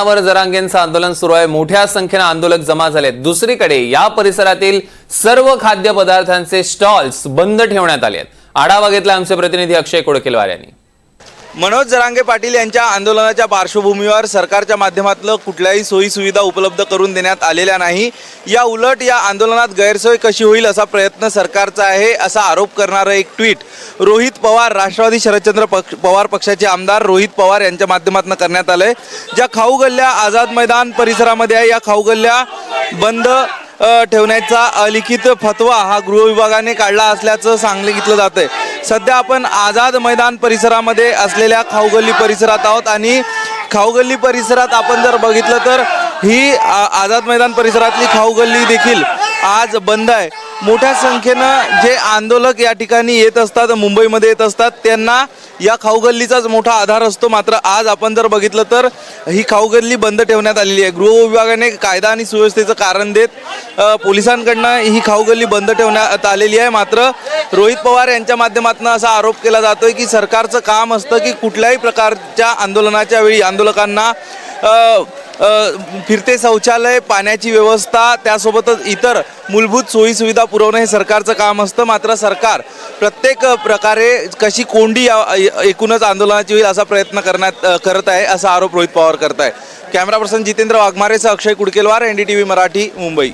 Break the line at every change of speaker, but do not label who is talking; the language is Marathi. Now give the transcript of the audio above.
वर जरांगेंचं आंदोलन सुरू आहे। मोठ्या संख्येने आंदोलक जमा झालेत। दुसरीकडे या परिसरातील सर्व खाद्यपदार्थांचे स्टॉल्स बंद ठेवण्यात आले आहेत। आढावा घेतला आमचे प्रतिनिधी अक्षय कोडकेलवार यांनी।
मनोज जरांगे पाटील यांच्या आंदोलनाच्या पार्श्वभूमीवर सरकारच्या माध्यमातून कुठल्याही सोयी सुविधा उपलब्ध करून देण्यात आलेल्या नाही। या उलट या आंदोलनात गैरसोय कशी होईल असा प्रयत्न सरकारचा आहे असा आरोप करणारं एक ट्विट रोहित पवार, राष्ट्रवादी शरदचंद्र पवार पक्षाचे आमदार रोहित पवार यांच्या माध्यमातून करण्यात आलंय। ज्या खाऊ गल्ल्या आझाद मैदान परिसरामध्ये आहे, या खाऊ गल्ल्या बंद ठेवण्याचा अलिखित फतवा हा गृह विभागाने काढला असल्याचं सांगितलं जातंय। सध्या आपण आझाद मैदान परिसरामध्ये असलेल्या खाऊगल्ली परिसरात आहोत आणि खाऊगल्ली परिसरात आपण जर बघितलं तर ही आझाद मैदान परिसरातली खाऊगल्ली देखील आज बंद आहे। मोठ्या संख्येनं जे आंदोलक या ठिकाणी येत असतात, मुंबईमध्ये येत असतात, त्यांना या खाऊगल्लीचाच मोठा आधार असतो। मात्र आज आपण जर बघितलं तर ही खाऊगल्ली बंद ठेवण्यात आलेली आहे। गृह विभागाने कायदा आणि सुव्यवस्थेचं कारण देत पोलिसांकडनं ही खाऊगल्ली बंद ठेवण्यात आलेली आहे। मात्र रोहित पवार यांच्या माध्यमातून असा आरोप केला जातोय की सरकारचं काम असतं की कुठल्याही प्रकारच्या आंदोलनाच्या वेळी आंदोलकांना फिरते शौचालय, पाण्याची व्यवस्था, त्यासोबतच इतर मूलभूत सोयी सुविधा पुरवणं हे सरकारचं काम असतं। मात्र सरकार प्रत्येक प्रकारे कशी कोंडी एकूणच आंदोलनाची होईल असा प्रयत्न करत आहे असा आरोप रोहित पवार करत आहे। कॅमेरा पर्सन जितेंद्र वाघमारेसह अक्षय कोडकेलवार, NDTV मराठी, मुंबई।